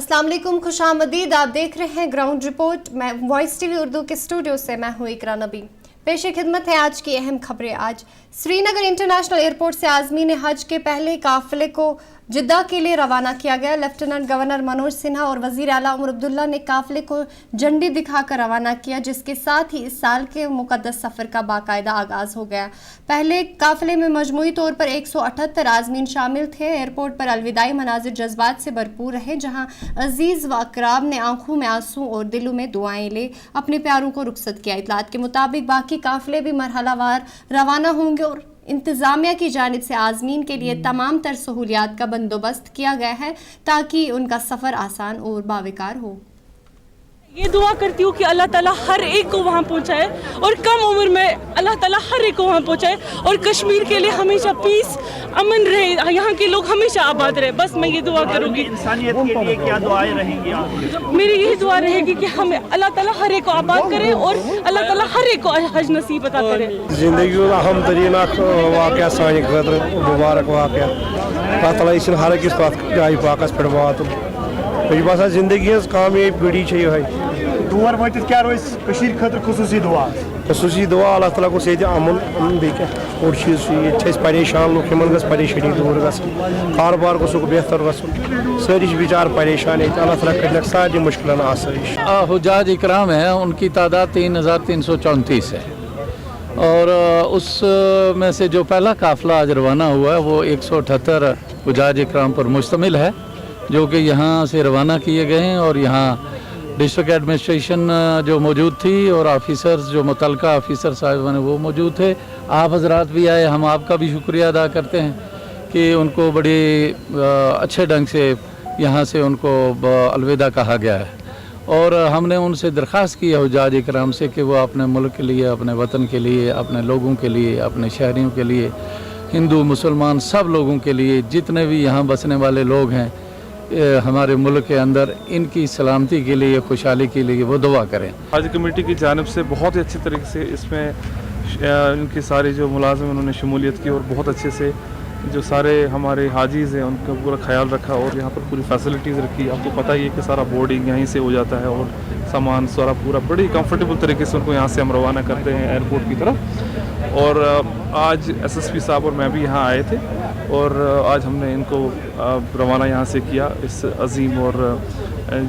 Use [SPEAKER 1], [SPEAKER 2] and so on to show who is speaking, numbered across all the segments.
[SPEAKER 1] अस्सलाम वालेकुम, खुशामदीद। आप देख रहे हैं ग्राउंड रिपोर्ट। मैं वॉइस टीवी उर्दू के स्टूडियो से मैं हूँ इकरा नबी। पेश खिदमत है आज की अहम खबरें। आज श्रीनगर इंटरनेशनल एयरपोर्ट से आज़मीन हज के पहले काफिले को जिद्दा के लिए रवाना किया गया। लेफ्टिनेंट गवर्नर मनोज सिन्हा और वजीर आला उमर अब्दुल्ला ने काफिले को झंडी दिखाकर रवाना किया, जिसके साथ ही इस साल के मुकद्दस सफ़र का बाकायदा आगाज़ हो गया। पहले काफिले में मजमूई तौर पर 178 आज़मीन शामिल थे। एयरपोर्ट पर अलविदाई मनाजिर जज्बात से भरपूर रहे, जहाँ अजीज़ व अकराब ने आंखों में आंसू और दिलों में दुआएं ले अपने प्यारों को रुखसत किया। इतलात के मुताबिक बाकी काफिले भी मरहलावार रवाना होंगे और इंतज़ामिया की जानिब से आज़मीन के लिए तमाम तर सहूलियात का बंदोबस्त किया गया है ताकि उनका सफ़र आसान और बावकार हो।
[SPEAKER 2] ये दुआ करती हूँ कि अल्लाह ताला हर एक को वहाँ पहुँचाए और कम उम्र में अल्लाह ताला हर एक को वहाँ पहुँचाए और कश्मीर के लिए हमेशा पीस अमन रहे, यहाँ के लोग हमेशा आबाद रहे। बस मैं ये दुआ करूँगी।
[SPEAKER 3] इंसानियत के लिए क्या दुआएं रहेंगी आपकी?
[SPEAKER 2] मेरी यही दुआ रहेगी कि हमें अल्लाह ताला हर एक को आबाद करे और अल्लाह ताला हर एक को हज नसीब अता करे।
[SPEAKER 4] जिंदगी अहम तरीन वाक़या सानि खतर मुबारक वाक़या ताला इस हर अकिस जाय पाकस पे वात बसान जिंदगी हज कामयाब गड़ी ये
[SPEAKER 3] तोर वातित क्या रोज कशीर खतर खुसूसी दुआ
[SPEAKER 4] अल्लाह ताला को ये अमन बे क्या और चीज़ परेशान लोग इन गस परेशानी दूर ग कारोबार गोस बेहतर गसन सारी बिचार परेशान अल्लाह ताला कर सारी मुश्किल आसाइश।
[SPEAKER 5] हुज्जाज इकराम है, उनकी तादाद 3334 है और उस में से जो पहला काफ़िला आज रवाना हुआ है वो 178 हुज्जाज इकराम पर मुश्तमिल है, जो कि यहाँ से रवाना किए गए हैं। और यहाँ डिस्ट्रिक्ट एडमिनिस्ट्रेशन जो मौजूद थी और ऑफिसर्स जो मुतलका ऑफिसर साहब ने वो मौजूद थे। आप हजरात भी आए, हम आपका भी शुक्रिया अदा करते हैं कि उनको बड़ी अच्छे ढंग से यहाँ से उनको अलविदा कहा गया है। और हमने उनसे दरख्वास्त की है हुज्जाज इकराम से कि वो अपने मुल्क के लिए, अपने वतन के लिए, अपने लोगों के लिए, अपने शहरियों के लिए, हिंदू मुसलमान सब लोगों के लिए, जितने भी यहाँ बसने वाले लोग हैं हमारे मुल्क के अंदर, इनकी सलामती के लिए, खुशहाली के लिए वो दुआ करें।
[SPEAKER 6] हज कमेटी की जानिब से बहुत ही अच्छी तरीके से इसमें इनके सारे जो मुलाजिम उन्होंने शमूलियत की और बहुत अच्छे से जो सारे हमारे हाजीज़ हैं उनका पूरा ख्याल रखा और यहाँ पर पूरी फैसिलिटीज़ रखी। आपको पता ही है कि सारा बोर्डिंग यहीं से हो जाता है और सामान सारा पूरा बड़ी कंफर्टेबल तरीके से उनको यहाँ से हम रवाना करते हैं एयरपोर्ट की तरफ। और आज एसएसपी साहब और मैं भी यहाँ आए थे और आज हमने इनको रवाना यहाँ से किया, इस अजीम और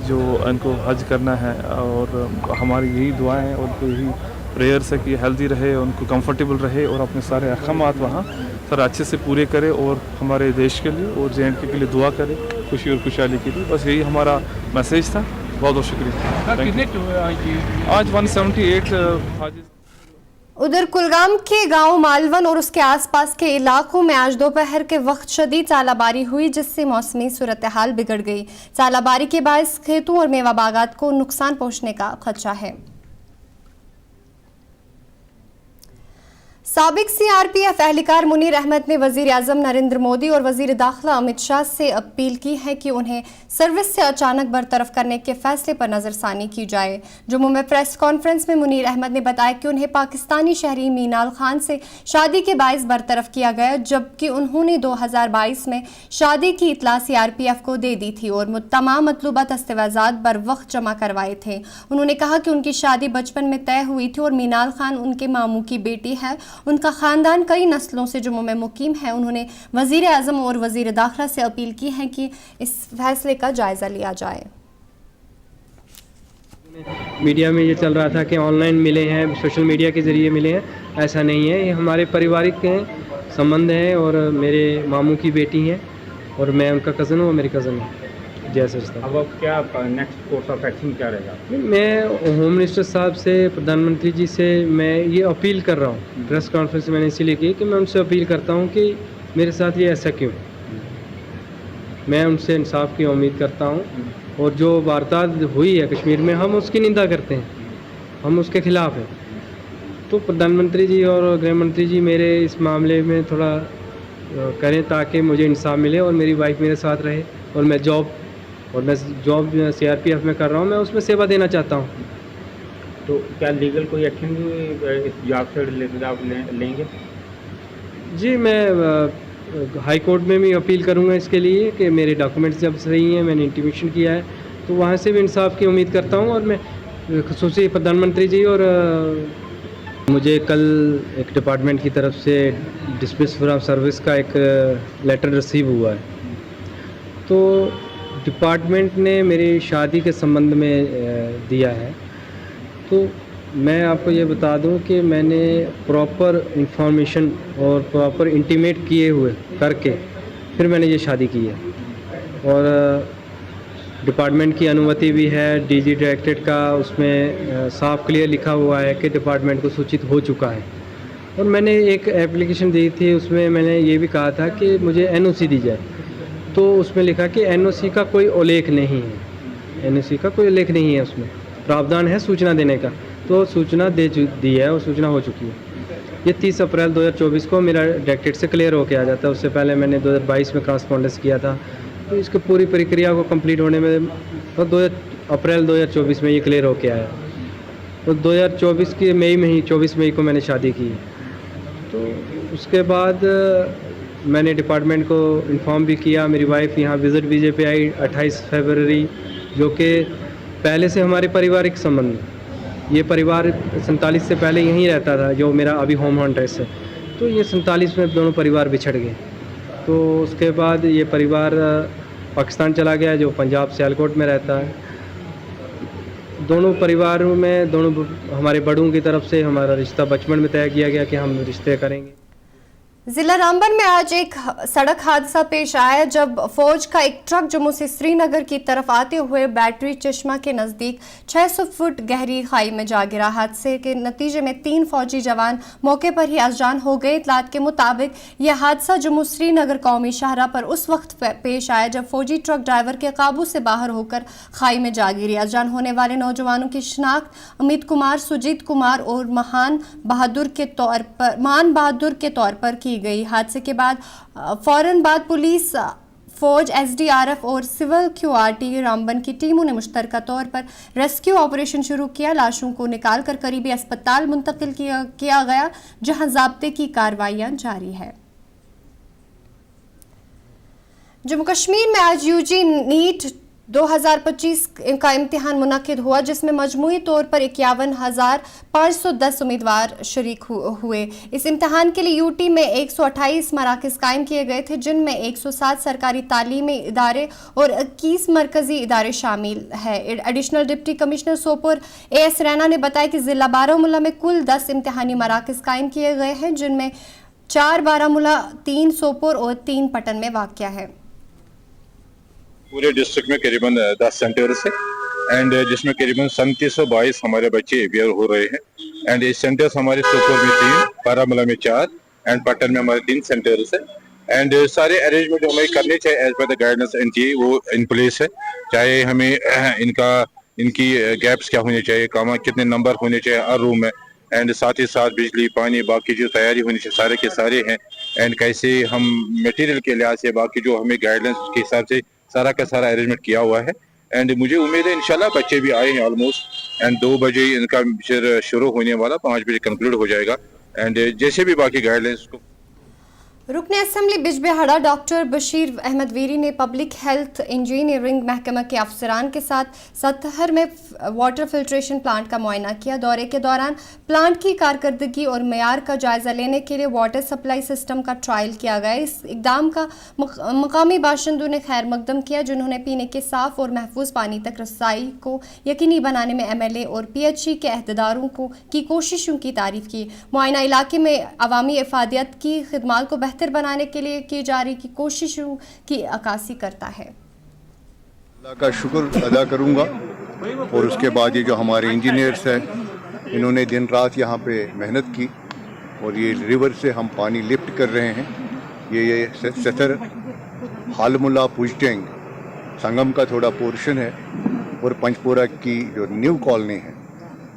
[SPEAKER 6] जो इनको हज करना है। और हमारी यही दुआएं हैं और उनको यही प्रेयर्स है कि हेल्दी रहे, उनको कंफर्टेबल रहे और अपने सारे अहकामात वहाँ सर अच्छे से पूरे करे और हमारे देश के लिए और JNK के लिए दुआ करे, खुशी और खुशहाली के लिए। बस यही हमारा मैसेज था। बहुत बहुत शुक्रिया। आज 178 हाजी।
[SPEAKER 1] उधर कुलगाम के गांव मालवन और उसके आसपास के इलाकों में आज दोपहर के वक्त शदीद सालाबारी हुई, जिससे मौसमी सूरत हाल बिगड़ गई। सालाबारी के बायस खेतों और मेवा बागात को नुकसान पहुंचने का खदशा है। साबिक CRPF एहलकार मुनीर अहमद ने वजीर आज़म नरेंद्र मोदी और वजीर दाखिला अमित शाह से अपील की है कि उन्हें सर्विस से अचानक बरतरफ करने के फैसले पर नज़रसानी की जाए। जम्मू में प्रेस कॉन्फ्रेंस में मुनीर अहमद ने बताया कि उन्हें पाकिस्तानी शहरी मीनाल खान से शादी के बायस बरतरफ किया गया, जबकि उन्होंने 2022 में शादी की इतला CRPF को दे दी थी और तमाम मतलूबा दस्तावेज़ात बर वक्त जमा करवाए थे। उन्होंने कहा कि उनकी शादी बचपन में तय हुई थी और मीनाल खान उनके मामू की बेटी है। उनका ख़ानदान कई नस्लों से जम्मू में मुकीम है। उन्होंने वज़ीर आज़म और वज़ीर दाखिला से अपील की है कि इस फैसले का जायज़ा लिया जाए।
[SPEAKER 7] मीडिया में ये चल रहा था कि ऑनलाइन मिले हैं, सोशल मीडिया के ज़रिए मिले हैं, ऐसा नहीं है। ये हमारे पारिवारिक संबंध हैं और मेरे मामू की बेटी हैं और मैं उनका कज़न हूँ, वो मेरी कज़न है। जैसे
[SPEAKER 3] अब क्या नेक्स्ट कोर्स ऑफ एक्शन क्या रहेगा?
[SPEAKER 7] मैं होम मिनिस्टर साहब से, प्रधानमंत्री जी से मैं ये अपील कर रहा हूँ। प्रेस कॉन्फ्रेंस मैंने इसीलिए की कि मैं उनसे अपील करता हूँ कि मेरे साथ ये ऐसा क्यों। मैं उनसे इंसाफ की उम्मीद करता हूँ और जो वारदात हुई है कश्मीर में हम उसकी निंदा करते हैं, हम उसके ख़िलाफ़ हैं। तो प्रधानमंत्री जी और गृह मंत्री जी मेरे इस मामले में थोड़ा करें ताकि मुझे इंसाफ मिले और मेरी वाइफ मेरे साथ रहे और मैं जॉब CRPF में कर रहा हूँ, मैं उसमें सेवा देना चाहता हूँ।
[SPEAKER 3] तो क्या लीगल कोई एक्शन इस जॉब से रिलेटेड आप लेंगे?
[SPEAKER 7] जी, मैं हाई कोर्ट में भी अपील करूँगा इसके लिए कि मेरे डॉक्यूमेंट्स जब सही हैं, मैंने इंटीमेशन किया है तो वहाँ से भी इंसाफ की उम्मीद करता हूँ। और मैं ख़ुसूसी प्रधानमंत्री जी और मुझे कल एक डिपार्टमेंट की तरफ से डिसमिस फ्रॉम सर्विस का एक लेटर रिसीव हुआ है। तो डिपार्टमेंट ने मेरी शादी के संबंध में दिया है। तो मैं आपको ये बता दूं कि मैंने प्रॉपर इंफॉर्मेशन और प्रॉपर इंटीमेट किए हुए करके फिर मैंने ये शादी की है। और डिपार्टमेंट की अनुमति भी है, डीजी डायरेक्टरेट का उसमें साफ क्लियर लिखा हुआ है कि डिपार्टमेंट को सूचित हो चुका है। और मैंने एक एप्लीकेशन दी थी, उसमें मैंने ये भी कहा था कि मुझे एनओसी दी जाए। तो उसमें लिखा कि एनओसी का कोई उल्लेख नहीं है, एनओसी का कोई उल्लेख नहीं है, उसमें प्रावधान है सूचना देने का। तो सूचना दी है और सूचना हो चुकी है। ये 30 अप्रैल 2024 को मेरा डायरेक्टरेट से क्लियर होके आ जाता है। उससे पहले मैंने 2022 में करस्पॉन्डेंस किया था। तो इसकी पूरी प्रक्रिया को कंप्लीट होने में और 2 अप्रैल 2024 में ये क्लियर होके आया। तो 2024 के मई में ही 24 मई को मैंने शादी की। तो उसके बाद मैंने डिपार्टमेंट को इन्फॉर्म भी किया। मेरी वाइफ यहाँ विज़िट वीज़े पे आई 28 फरवरी, जो कि पहले से हमारे पारिवारिक संबंध, ये परिवार 47 से पहले यहीं रहता था, जो मेरा अभी होम एड्रेस है। तो ये 47 में दोनों परिवार बिछड़ गए। तो उसके बाद ये परिवार पाकिस्तान चला गया, जो पंजाब सियालकोट में रहता है। दोनों परिवारों में दोनों हमारे बड़ों की तरफ से हमारा रिश्ता बचपन में तय किया गया कि हम रिश्ते करेंगे।
[SPEAKER 1] जिला रामबन में आज एक सड़क हादसा पेश आया जब फौज का एक ट्रक जम्मू से श्रीनगर की तरफ आते हुए बैटरी चश्मा के नजदीक 600 फुट गहरी खाई में जा गिरा। हादसे के नतीजे में 3 फौजी जवान मौके पर ही अजान हो गए। इतलात के मुताबिक यह हादसा जम्मू श्रीनगर कौमी शाहरा पर उस वक्त पेश आया जब फौजी ट्रक ड्राइवर के काबू से बाहर होकर खाई में जा गिरी। अजान होने वाले नौजवानों की शिनाख्त अमित कुमार, सुजीत कुमार और मान बहादुर के तौर पर की गई। हादसे के बाद फौरन बाद पुलिस, फौज, एसडीआरएफ और सिविल क्यूआरटी रामबन की टीमों ने मुश्तरका तौर पर रेस्क्यू ऑपरेशन शुरू किया। लाशों को निकालकर करीबी अस्पताल मुंतकिल किया गया, जहां ज़ाब्ते की कार्रवाइयां जारी है। जम्मू कश्मीर में आज यूजी नीट 2025 का इम्तिहान मुनक्किद हुआ, जिसमें मजमूई तौर पर 51,510 उम्मीदवार शरीक हुए। इस इम्तिहान के लिए यूटी में 128 मराकज़ कायम किए गए थे, जिनमें 107 सरकारी तालीमी इदारे और 21 मरकजी इदारे शामिल है। Additional deputy commissioner Sopore AS Raina ने बताया कि ज़िला बारामूला में कुल 10 इम्तिहानी मराकज़ कायम किए गए हैं, जिनमें 4 बारामूला, 3 सोपोर और 3 पटन में वाक़या है।
[SPEAKER 8] पूरे डिस्ट्रिक्ट में करीबन 10 सेंटर्स है एंड जिसमें करीबन 3722 हमारे बच्चे अवेयर हो रहे हैं। एंड इस सेंटर्स हमारे सोपोर में 3, बारामूला में 4 एंड पटन में हमारे 3 सेंटर्स है। एंड सारे अरेंजमेंट जो हमें करने चाहिए as per the guidance NTA वो इन प्लेस है। चाहे हमें इनकी गैप्स क्या होने चाहिए, कितने नंबर होने चाहिए हर रूम में, एंड साथ ही साथ बिजली, पानी, बाकी जो तैयारी होनी चाहिए सारे के सारे हैं। एंड कैसे हम मटेरियल के लिहाज से बाकी जो हमें गाइडलाइंस के हिसाब से सारा का सारा अरेंजमेंट किया हुआ है। एंड मुझे उम्मीद है इंशाल्लाह बच्चे भी आए हैं ऑलमोस्ट। एंड 2 बजे इनका शुरू होने वाला, 5 बजे कंक्लूड हो जाएगा। एंड जैसे भी बाकी गाइडलाइंस को
[SPEAKER 1] रुकन असम्बली बिजबेहड़ा डॉक्टर बशीर अहमद वीरी ने पब्लिक हेल्थ इंजीनियरिंग महकमा के अफसरान के साथ सतहर में वाटर फिल्ट्रेशन प्लांट का मुआयना किया। दौरे के दौरान प्लांट की कारकर्दगी और मेयार का जायजा लेने के लिए वाटर सप्लाई सिस्टम का ट्रायल किया गया। इस इकदाम का मकामी बाशिंदों ने खैर मकदम किया, जिन्होंने पीने के साफ और महफूज पानी तक रसाई को यकीनी बनाने में MLA और PHE के अहदेदारों की कोशिशों की तारीफ की। मुआयना इलाके में अवामी इफादियत की खिदमात को बेहतर बनाने के लिए की जा रही कोशिशों की अक्कासी करता है।
[SPEAKER 9] अल्लाह का शुक्र अदा करूंगा। और उसके बाद ये जो हमारे इंजीनियर्स हैं, इन्होंने दिन रात यहाँ पे मेहनत की और ये रिवर से हम पानी लिफ्ट कर रहे हैं। ये सतर हालमुला पुजटेंग संगम का थोड़ा पोर्शन है और पंचपोरा की जो न्यू कॉलोनी है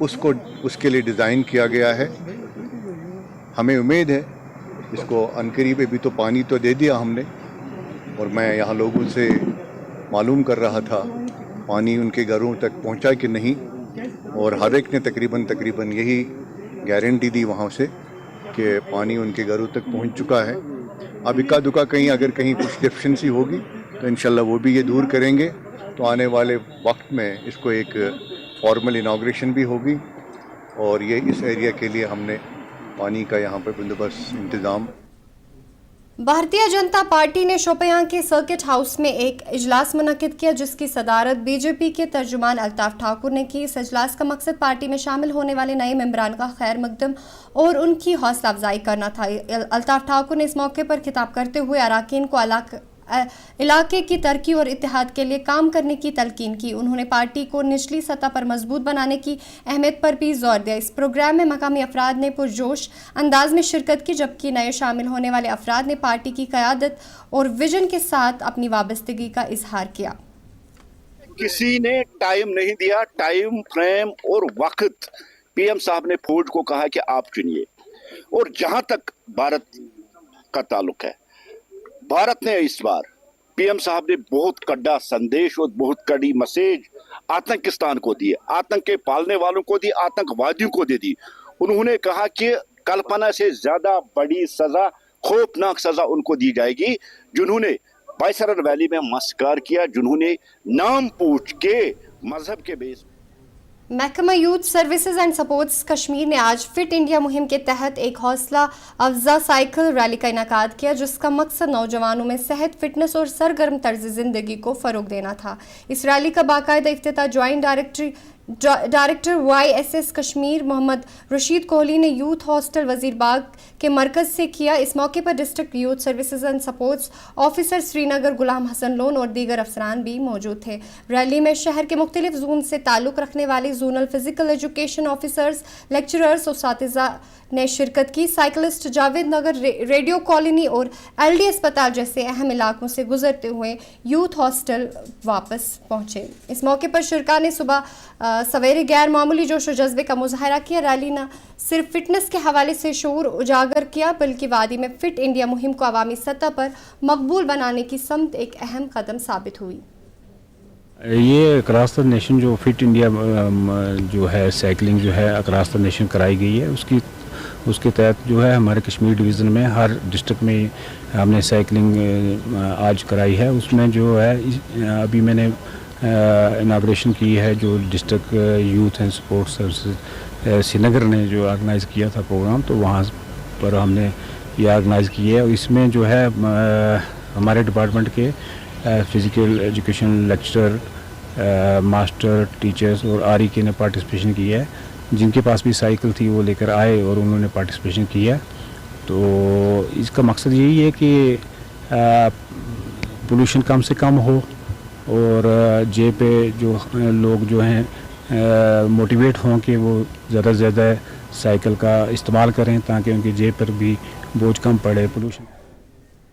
[SPEAKER 9] उसके लिए डिज़ाइन किया गया है। हमें उम्मीद है इसको अनकरीब अभी तो पानी तो दे दिया हमने, और मैं यहाँ लोगों से मालूम कर रहा था पानी उनके घरों तक पहुँचा कि नहीं, और हर एक ने तकरीबन यही गारंटी दी वहाँ से कि पानी उनके घरों तक पहुँच चुका है। अब इक्का दुक्का अगर कहीं कुछ डेफिशिएंसी होगी तो इंशाल्लाह वो भी ये दूर करेंगे। तो आने वाले वक्त में इसको एक फॉर्मल इनाग्रेशन भी होगी और ये इस एरिया के लिए हमने पानी का यहाँ पर बंदोबस्त इंतज़ाम।
[SPEAKER 1] भारतीय जनता पार्टी ने शोपियां के सर्किट हाउस में एक इजलास मुनक्किद किया जिसकी सदारत बीजेपी के तर्जुमान अल्ताफ ठाकुर ने की। इस इजलास का मकसद पार्टी में शामिल होने वाले नए मेंबरान का खैर मकदम और उनकी हौसला अफजाई करना था। अल्ताफ ठाकुर ने इस मौके पर खिताब करते हुए अराकीन को इलाके की तरक्की और इत्तेहाद के लिए काम करने की तलकीन की। उन्होंने पार्टी को निचली सतह पर मजबूत बनाने की अहमियत पर भी जोर दिया। इस प्रोग्राम में मकामी अफराद ने पुरजोश अंदाज में शिरकत की जबकि नए शामिल होने वाले अफराद ने पार्टी की क़यादत और विजन के साथ अपनी वाबस्तगी का इजहार किया।
[SPEAKER 10] किसी ने टाइम नहीं दिया, टाइम फ्रेम और वक्त पीएम साहब ने फौज को कहा कि आप चुनिए। और जहां तक भारत का ताल्लुक है, भारत ने इस बार पीएम साहब ने बहुत कड़ा संदेश और बहुत कड़ी मैसेज आतंकिस्तान को दी, आतंक के पालने वालों को दी, आतंकवादियों को दे दी। उन्होंने कहा कि कल्पना से ज्यादा बड़ी सजा, खौफनाक सजा उनको दी जाएगी जिन्होंने बायसरन वैली में मस्कार किया, जिन्होंने नाम पूछ के मजहब के बेस।
[SPEAKER 1] महकमा youth services and supports Kashmir ने आज फिट इंडिया मुहिम के तहत एक हौसला अफजा साइकिल रैली का इनेकाद किया जिसका मकसद नौजवानों में सेहत, फिटनेस और सरगर्म तर्ज ज़िंदगी को फ़रोग देना था। इस रैली का बाकायदा इफ्तिताह joint director YSS Kashmir Mohammad Rashid Kohli ने यूथ हॉस्टल वजीरबाग के मरकज़ से किया। इस मौके पर district youth services and sports officer Srinagar Ghulam Hasan Lone और दीगर अफसरान भी मौजूद थे। रैली में शहर के मुख्तलिफ जोन से ताल्लुक़ रखने वाले zonal physical education officers, lecturers और सातिज़ा ने शिरकत की। साइकिलिस्ट जावेद नगर, रेडियो कॉलोनी और LD अस्पताल जैसे अहम इलाकों से गुजरते हुए यूथ हॉस्टल वापस पहुंचे। इस मौके पर शुरका ने सुबह सवेरे गैर मामूली जोश और जज्बे का मुजाहरा किया। रैली न सिर्फ फिटनेस के हवाले से शऊर उजागर किया बल्कि वादी में फिट इंडिया मुहिम को अवामी सतह पर मकबूल बनाने की समत एक अहम कदम साबित हुई।
[SPEAKER 11] ये अक्रॉस द नेशन जो फिट इंडिया जो है साइकिलिंग जो है अक्रॉस द नेशन कराई गई है, उसके तहत जो है हमारे कश्मीर डिवीज़न में हर डिस्ट्रिक्ट में हमने साइकिलिंग आज कराई है। उसमें जो है अभी मैंने इनाग्रेशन की है जो district youth and sports services Srinagar ने जो ऑर्गेनाइज़ किया था प्रोग्राम, तो वहाँ पर हमने ये ऑर्गेनाइज़ किया है। इसमें जो है हमारे डिपार्टमेंट के physical education lecturer, master, teachers और REK ने पार्टिसिपेशन किया है। जिनके पास भी साइकिल थी वो लेकर आए और उन्होंने पार्टिसिपेशन किया। तो इसका मकसद यही है कि पोल्यूशन कम से कम हो और जे पे जो लोग जो हैं मोटिवेट हों कि वो ज़्यादा से ज़्यादा साइकिल का इस्तेमाल करें ताकि उनकी जेब पर भी बोझ कम पड़े। पोल्यूशन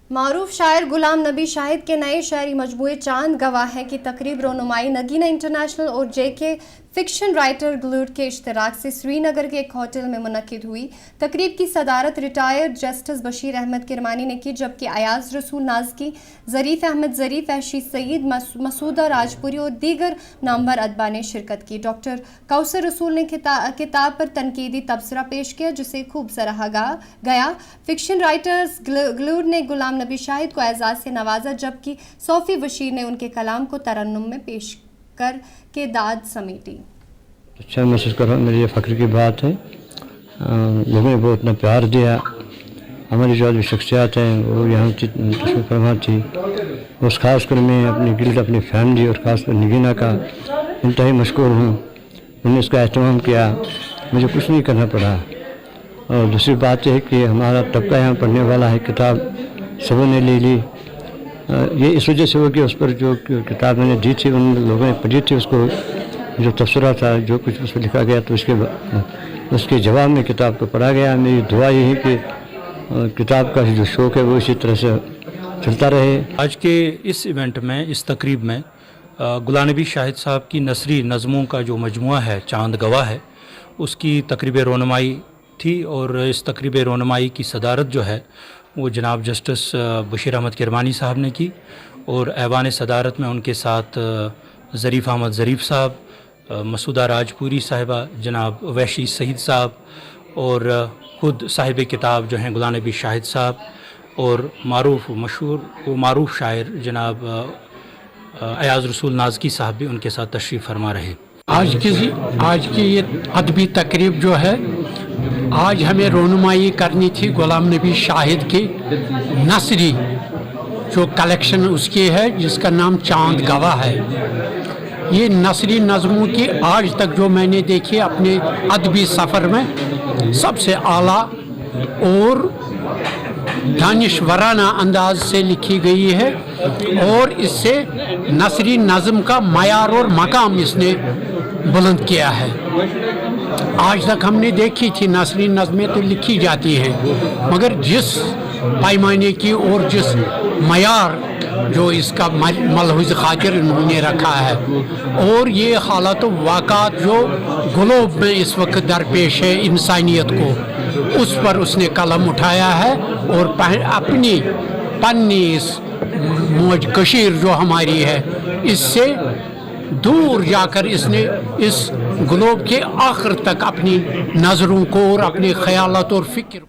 [SPEAKER 1] मारूफ शायर गुलाम नबी शाहिद के नए शायरी मजमूए चांद गवाह है की तकरीब रोनुमाई नगीना इंटरनेशनल और JK फिक्शन राइटर ग्लूड के इश्तराक से श्रीनगर के एक होटल में मुनक्किद हुई। तकरीब की सदारत रिटायर्ड जस्टिस बशीर अहमद किरमानी ने की जबकि अयाज रसूल नाजकी, ज़रीफ अहमद ज़रीफ, ऐशी सईद, मसूदा राजपुरी और दीगर नामवर अदबा ने शिरकत की। डॉक्टर कौसर रसूल ने किताब पर तनकीदी तबसरा पेश किया जिसे खूब सराहा गया। फिक्शन राइटर्स ग्लूड ने गुलाम नबी शाहिद को एजाज़ से नवाजा जबकि सोफ़ी बशीर ने उनके कलाम को तरन्नुम में पेश कर के दाद समेटी।
[SPEAKER 12] अच्छा महसूस कर रहा हूँ, मेरे लिए फ़ख्र की बात है। लोगों ने बहुत इतना प्यार दिया। हमारी जो आज शख्सियात हैं वो यहाँ तशरीफ़ फरमा थी। उस खास कर मैं अपनी गिल्ड, अपनी फैमिली और ख़ास कर नगीना का इंतहाई मशकूर हूँ। उन्होंने इसका एहतमाम किया, मुझे कुछ नहीं करना पड़ा। और दूसरी बात है कि हमारा तबका यहाँ पढ़ने वाला है, किताब सबों ने ले ली। ये इस वजह से हो कि उस पर जो किताब मैंने दी थी उन लोगों ने पढ़ी थी, उसको जो तबसरा था जो कुछ उस पर लिखा गया तो उसके जवाब में किताब को पढ़ा गया। मेरी दुआ यही है कि किताब का जो शौक़ है वो इसी तरह से चलता रहे।
[SPEAKER 13] आज के इस इवेंट में, इस तकरीब में गुलाम नबी शाहिद साहब की नसरी नज़मों का जो मजमुआ है चांद गवाह है, उसकी तकरीब रोनुमाई थी और इस तकरीब रोनुमाई की सदारत जो है वो जनाब जस्टिस बशीर अहमद किरमानी साहब ने की और ऐवान सदारत में उनके साथ ज़रीफ़ अहमद ज़रीफ़ साहब, मसूदा राजपुरी साहिबा, जनाब वैशी सईद साहब और ख़ुद साहिब किताब जो हैं गुलाम नबी शाहिद साहब और मारूफ शायर जनाब अयाज रसूल नाज़की साहब भी उनके साथ तशरीफ़ फरमा रहे।
[SPEAKER 14] आज की ये अदबी तकरीब जो है, आज हमें रोनुमाई करनी थी गुलाम नबी शाहिद की नसरी जो कलेक्शन उसकी है जिसका नाम चांद गवाह है। ये नसरी नज़मों की आज तक जो मैंने देखी अपने अदबी सफ़र में सबसे आला और दानिशवराना अंदाज से लिखी गई है और इससे नसरी नज़म का मयार और मकाम इसने बुलंद किया है। आज तक हमने देखी थी नसरी नज़में तो लिखी जाती हैं, मगर जिस पैमाने की और जिस मयार जो इसका मलहुज़ खातिर इन्होंने रखा है, और ये हालात वाक़ात जो ग्लोब में इस वक्त दरपेश है इंसानियत को, उस पर उसने कलम उठाया है और अपनी पन्नी इस मौज कशीर जो हमारी है इससे दूर जाकर इसने इस ग्लोब के आखिर तक अपनी नज़रों को और अपने ख्यालात और फिक्र।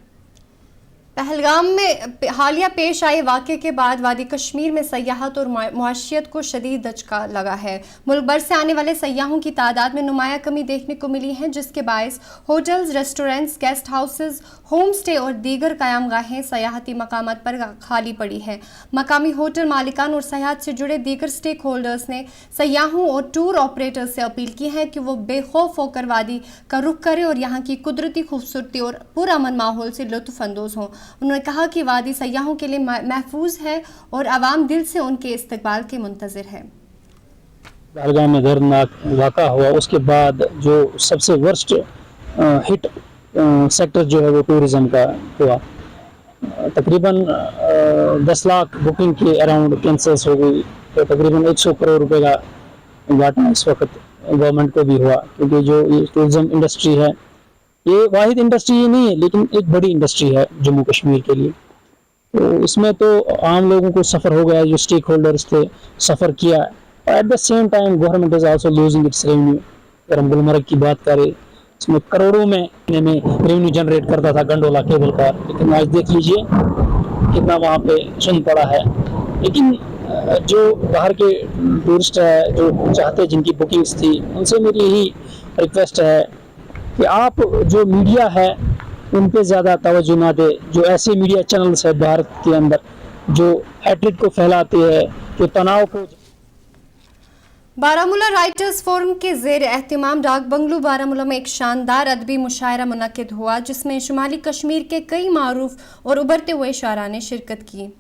[SPEAKER 1] पहलगाम में हालिया पेश आए वाक़े के बाद वादी कश्मीर में सयाहत और मुआशियत को शदीद दचका लगा है। मुल्क भर से आने वाले सयाहों की तादाद में नुमाया कमी देखने को मिली है, जिसके बायस hotels, restaurants, guest houses, home stay और दीगर क़यामगाहें सयाहती मकामात पर खाली पड़ी है। मकामी होटल मालिकान और सयाहत से जुड़े दीगर स्टेक होल्डर्स ने सयाहों और टूर ऑपरेटर्स से अपील की है कि वो बेखौफ होकर वादी का रुख करें और यहाँ की कुदरती खूबसूरती और पुरअमन माहौल से लुत्फ़ अंदोज़ हों। उन्होंने कहा कि वादी सयाहों के लिए महफूज है और आवाम दिल से उनके इस्तकबाल के मुंतज़िर है।
[SPEAKER 15] पहलगाम में दर्दनाक वाक़ा हुआ उसके बाद जो सबसे वर्स्ट हिट सेक्टर जो है वो टूरिज़म का हुआ। तकरीबन 10 लाख बुकिंग के अराउंड कैंसल्स हो गई, तो तकरीबन 100 करोड़ रुपए का घाटा इस वक्त गवर्नमेंट को भी हुआ, क्योंकि जो ये टूरिज़म इंडस्ट्री है ये वाहिद इंडस्ट्री ही नहीं है लेकिन एक बड़ी इंडस्ट्री है जम्मू कश्मीर के लिए। तो इसमें तो आम लोगों को सफ़र हो गया, जो स्टेक होल्डर्स थे सफ़र किया, और at the same time government is also losing its revenue. अगर हम गुलमर्ग की बात करें, इसमें करोड़ों में रेवेन्यू जनरेट करता था गंडोला केबल कार, लेकिन आज देख लीजिए कितना वहाँ पे चुन पड़ा है। लेकिन जो बाहर के टूरिस्ट है जो चाहते जिनकी बुकिंग्स थी, उनसे मेरी यही रिक्वेस्ट है कि आप जो मीडिया है उन पे ज़्यादा तवज्जो ना दे। जो ऐसे मीडिया चैनल्स है भारत के अंदर जो हैट्रिक को फैलाते हैं, जो तनाव को।
[SPEAKER 1] बारामूला राइटर्स फोरम के ज़ेर एहतिमाम डाक बंगलू बारामूला में एक शानदार अदबी मुशायरा मुनक्किद हुआ, जिसमें शुमाली कश्मीर के कई मारूफ और उभरते हुए शायरा ने शिरकत की।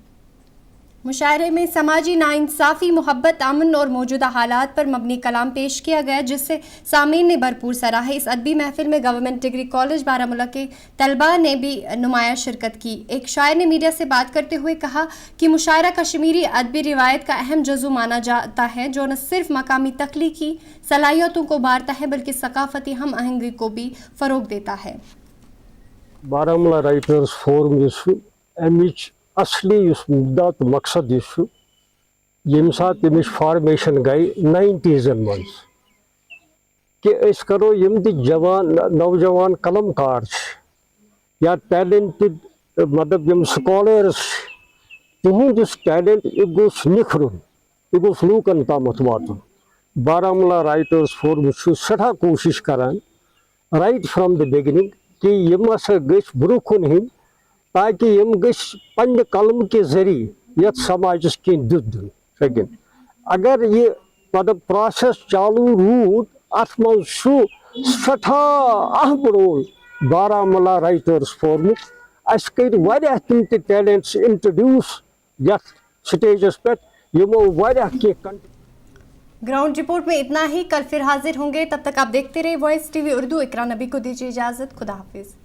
[SPEAKER 1] मुशायरे में समाजी नाइंसाफ़ी, मोहब्बत, अमन और मौजूदा हालात पर मबनी कलाम पेश किया गया, जिससे सामीन ने भरपूर सराहा। इस अदबी महफिल में गवर्नमेंट डिग्री कॉलेज बारामूला के तलबा ने भी नुमाया शिरकत की। एक शायर ने मीडिया से बात करते हुए कहा कि मुशायरा कश्मीरी अदबी रिवायत का अहम जज़्व माना जाता है, जो न सिर्फ मकामी तख्लीकी सलाहियतों को उभारता है बल्कि सकाफती हम आहंगी को भी फ़रोग देता है।
[SPEAKER 16] बारामूला राइटर्स फोरम असली मुद्दा तो मकसद ये सात फॉर्मेशन गई 90s मज कि करो यम जवान नौजवान कलमकार या टैलेंटेड मतलब यम स्कॉलर्स तुहद टैलेंट यह गोस निखरुन, यह गोस लूकन तामत वातुन। बारामूला राइटर्स फोरम सठा कोशिश करान राइट फ्रॉम द बिगिनिंग कि यम हसा गछ ब्रोकुन हिंद, ताकि यम गछ पन्ने कलम के जरिए यथ समाज की दुन सकें। अगर ये मतलब प्रोसेस चालू रूद अत मज सठा अहम रोल बारामूला राइटर्स फोरम। अस कर वारिया तम टैलेंट्स इंट्रोड्यूस यथ स्टेजस पे यमो वारिया के।
[SPEAKER 1] ग्राउंड रिपोर्ट में इतना ही, कल फिर हाजिर होंगे, तब तक आप देखते रहे वॉइस टीवी उर्दू। इकरा नबी को दीजिए इजाज़त, खुदा हाफिज़।